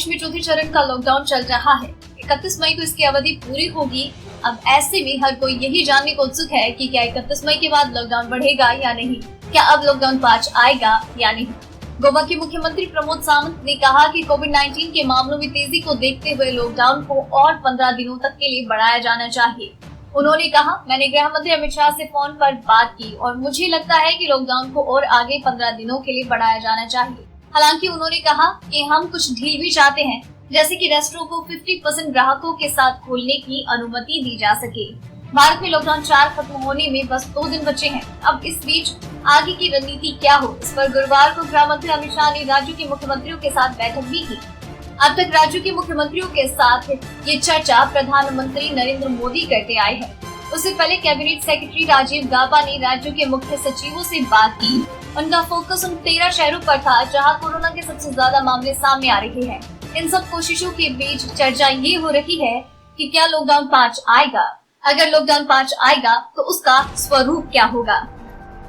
देश में चौथे चरण का लॉकडाउन चल रहा है। 31 मई को इसकी अवधि पूरी होगी। अब ऐसे में हर कोई यही जानने को उत्सुक है कि क्या 31 मई के बाद लॉकडाउन बढ़ेगा या नहीं, क्या अब लॉकडाउन 5 आएगा या नहीं। गोवा के मुख्यमंत्री प्रमोद सावंत ने कहा कि कोविड-19 के मामलों में तेजी को देखते हुए लॉकडाउन को और 15 दिनों तक के लिए बढ़ाया जाना चाहिए। उन्होंने कहा, मैंने गृह मंत्री अमित शाह से फोन पर बात की और मुझे लगता है कि लॉकडाउन को और आगे 15 दिनों के लिए बढ़ाया जाना चाहिए। हालांकि उन्होंने कहा कि हम कुछ ढील भी चाहते हैं, जैसे कि रेस्टोरेंट को 50% ग्राहकों के साथ खोलने की अनुमति दी जा सके। भारत में लॉकडाउन 4 खत्म होने में बस 2 दिन बचे हैं। अब इस बीच आगे की रणनीति क्या हो, इस पर गुरुवार को गृह मंत्री अमित शाह ने राज्यों के मुख्यमंत्रियों के साथ बैठक भी की। अब तक राज्यों के मुख्यमंत्रियों के साथ ये चर्चा प्रधानमंत्री नरेंद्र मोदी करते आए हैं। उससे पहले कैबिनेट सेक्रेटरी राजीव गाबा ने राज्यों के मुख्य सचिवों से बात की। उनका फोकस उन 13 शहरों पर था जहां कोरोना के सबसे ज्यादा मामले सामने आ रहे हैं। इन सब कोशिशों के बीच चर्चा ये हो रही है कि क्या लॉकडाउन 5 आएगा। अगर लॉकडाउन 5 आएगा तो उसका स्वरूप क्या होगा।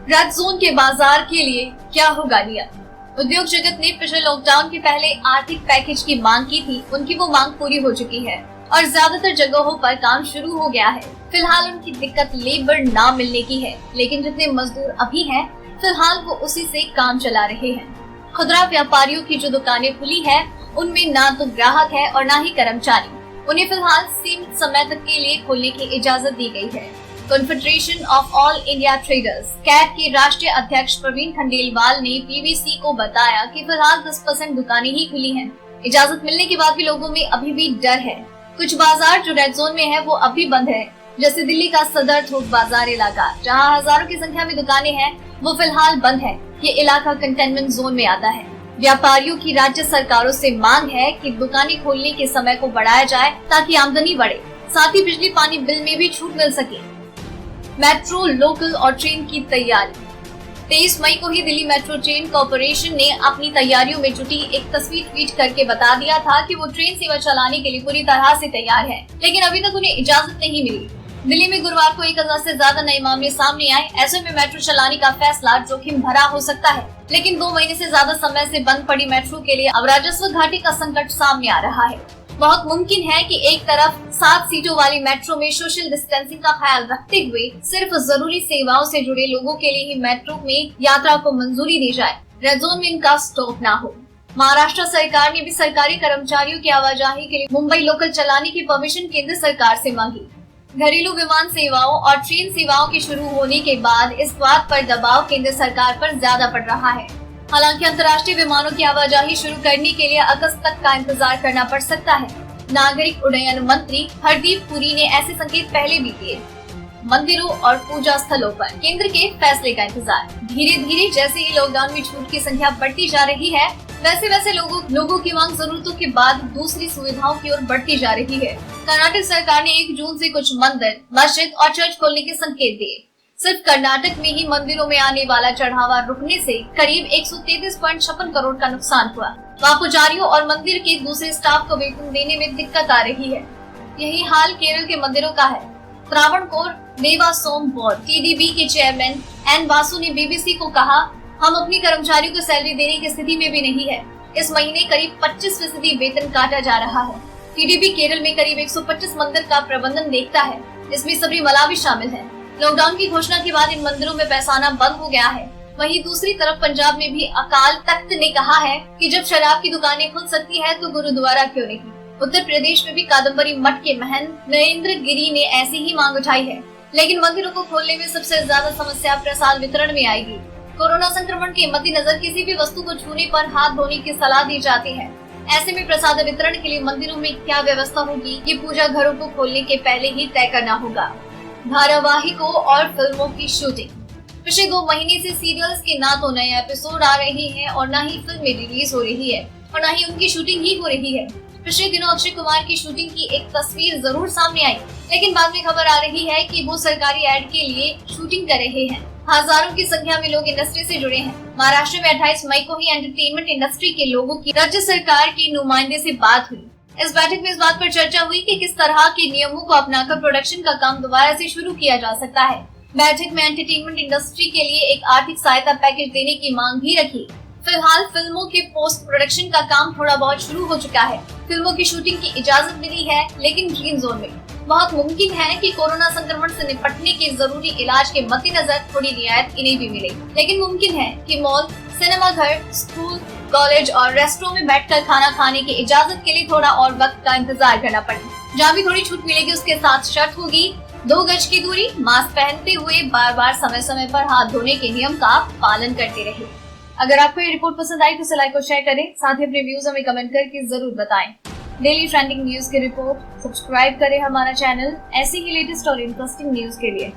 रेड जोन के बाजार के लिए क्या होगा नियम। उद्योग जगत ने पिछले लॉकडाउन के पहले आर्थिक पैकेज की मांग की थी। उनकी वो मांग पूरी हो चुकी है और ज्यादातर जगहों पर काम शुरू हो गया है। फिलहाल उनकी दिक्कत लेबर ना मिलने की है, लेकिन जितने मजदूर अभी हैं, फिलहाल वो उसी से काम चला रहे हैं। खुदरा व्यापारियों की जो दुकानें खुली है, उनमें ना तो ग्राहक है और ना ही कर्मचारी। उन्हें फिलहाल सीमित समय तक के लिए खोलने की इजाजत दी गई है। Confederation of all India traders CAT के राष्ट्रीय अध्यक्ष प्रवीण खंडेलवाल ने बीबीसी को बताया कि फिलहाल 10% दुकानें ही खुली हैं। इजाजत मिलने के बाद भी लोगों में अभी भी डर है। कुछ बाजार जो रेड जोन में है वो अभी बंद है, जैसे दिल्ली का सदर थोक बाजार इलाका, जहां हजारों की संख्या में दुकानें हैं, वो फिलहाल बंद है। ये इलाका कंटेनमेंट जोन में आता है। व्यापारियों की राज्य सरकारों से मांग है कि दुकानें खोलने के समय को बढ़ाया जाए ताकि आमदनी बढ़े, साथ ही बिजली पानी बिल में भी छूट मिल सके। मेट्रो, लोकल और ट्रेन की तैयारी। 23 मई को ही दिल्ली मेट्रो ट्रेन कॉर्पोरेशन ने अपनी तैयारियों में जुटी एक तस्वीर ट्वीट करके बता दिया था कि वो ट्रेन सेवा चलाने के लिए पूरी तरह से तैयार है, लेकिन अभी तक उन्हें इजाजत नहीं मिली। दिल्ली में गुरुवार को 1000 से ज्यादा नए मामले सामने आए। ऐसे में मेट्रो चलाने का फैसला जोखिम भरा हो सकता है, लेकिन 2 महीने से ज्यादा समय से बंद पड़ी मेट्रो के लिए अब राजस्व घाटे का संकट सामने आ रहा है। बहुत मुमकिन है कि एक तरफ 7 सीटों वाली मेट्रो में सोशल डिस्टेंसिंग का ख्याल रखते हुए सिर्फ जरूरी सेवाओं से जुड़े लोगों के लिए ही मेट्रो में यात्रा को मंजूरी दी जाए, रेड जोन में इनका स्टॉप ना हो। महाराष्ट्र सरकार ने भी सरकारी कर्मचारियों की आवाजाही के लिए मुंबई लोकल चलाने की परमिशन केंद्र सरकार से मांगी। घरेलू विमान सेवाओं और ट्रेन सेवाओं के शुरू होने के बाद इस बात पर दबाव केंद्र सरकार पर ज्यादा पड़ रहा है। हालांकि अंतर्राष्ट्रीय विमानों की आवाजाही शुरू करने के लिए अगस्त तक का इंतजार करना पड़ सकता है। नागरिक उड्डयन मंत्री हरदीप पुरी ने ऐसे संकेत पहले भी दिए। मंदिरों और पूजा स्थलों पर केंद्र के फैसले का इंतजार। धीरे धीरे जैसे ही लॉकडाउन में छूट की संख्या बढ़ती जा रही है, वैसे वैसे लोगों की मांग जरूरतों के बाद दूसरी सुविधाओं की ओर बढ़ती जा रही है। कर्नाटक सरकार ने 1 जून से कुछ मंदिर, मस्जिद और चर्च खोलने के संकेत दिए। सिर्फ कर्नाटक में ही मंदिरों में आने वाला चढ़ावा रुकने से करीब 133.56 करोड़ का नुकसान हुआ। वहाँ पुजारियों और मंदिर के दूसरे स्टाफ को वेतन देने में दिक्कत आ रही है। यही हाल केरल के मंदिरों का है। त्रावणकोर देवास्वम बोर्ड टीडीबी के चेयरमैन एन वासु ने बीबीसी को कहा, हम अपनी कर्मचारियों को सैलरी देने की स्थिति में भी नहीं है। इस महीने करीब 25% वेतन काटा जा रहा है। टीडीबी केरल में करीब 125 मंदिर का प्रबंधन देखता है, इसमें सबरीमला भी शामिल है। लॉकडाउन की घोषणा के बाद इन मंदिरों में पैसा आना बंद हो गया है। वहीं दूसरी तरफ पंजाब में भी अकाल तख्त ने कहा है कि जब शराब की दुकानें खुल सकती है तो गुरुद्वारा क्यों नहीं। उत्तर प्रदेश में भी कादम्बरी मठ के महंत नरेंद्र गिरी ने ऐसी ही मांग उठाई है, लेकिन मंदिरों को खोलने में सबसे ज्यादा समस्या प्रसाद वितरण में आएगी। कोरोना संक्रमण के मद्देनजर किसी भी वस्तु को छूने पर हाथ धोने की सलाह दी जाती है। ऐसे में प्रसाद वितरण के लिए मंदिरों में क्या व्यवस्था होगी, ये पूजा घरों को खोलने के पहले ही तय करना होगा। धारावाहिकों और फिल्मों की शूटिंग। पिछले 2 महीने से सीरियल्स के ना तो नए एपिसोड आ रहे हैं और ना ही फिल्में रिलीज हो रही है और ना ही उनकी शूटिंग ही हो रही है। पिछले दिनों अक्षय कुमार की शूटिंग की एक तस्वीर जरूर सामने आई, लेकिन बाद में खबर आ रही है कि वो सरकारी एड के लिए शूटिंग कर रहे हैं। हजारों की संख्या में लोग इंडस्ट्री से जुड़े हैं। महाराष्ट्र में 28 मई को ही एंटरटेनमेंट इंडस्ट्री के लोगों की राज्य सरकार के नुमाइंदे से बात हुई। इस बैठक में इस बात पर चर्चा हुई कि किस तरह के नियमों को अपनाकर प्रोडक्शन का काम दोबारा से शुरू किया जा सकता है। बैठक में एंटरटेनमेंट इंडस्ट्री के लिए एक आर्थिक सहायता पैकेज देने की मांग भी रखी। फिलहाल फिल्मों के पोस्ट प्रोडक्शन का काम थोड़ा बहुत शुरू हो चुका है। फिल्मों की शूटिंग की इजाजत मिली है, लेकिन ग्रीन जोन में। बहुत मुमकिन है कि कोरोना संक्रमण से निपटने के जरूरी इलाज के मद्देनजर थोड़ी रियायत इन्हें भी मिले, लेकिन मुमकिन है कि मॉल, सिनेमा घर, स्कूल, कॉलेज और रेस्टोरेंट में बैठकर खाना खाने की इजाजत के लिए थोड़ा और वक्त का इंतजार करना पड़े। जहाँ भी थोड़ी छूट मिलेगी उसके साथ शर्त होगी 2 गज की दूरी, मास्क पहनते हुए बार बार समय समय पर हाथ धोने के नियम का पालन करते रहे। अगर आपको ये रिपोर्ट पसंद आई तो इसे लाइक और शेयर करें, साथ ही अपने व्यूज हमें कमेंट करके जरूर बताएं। डेली ट्रेंडिंग न्यूज की रिपोर्ट सब्सक्राइब करें हमारा चैनल ऐसे ही लेटेस्ट और इंटरेस्टिंग न्यूज के लिए।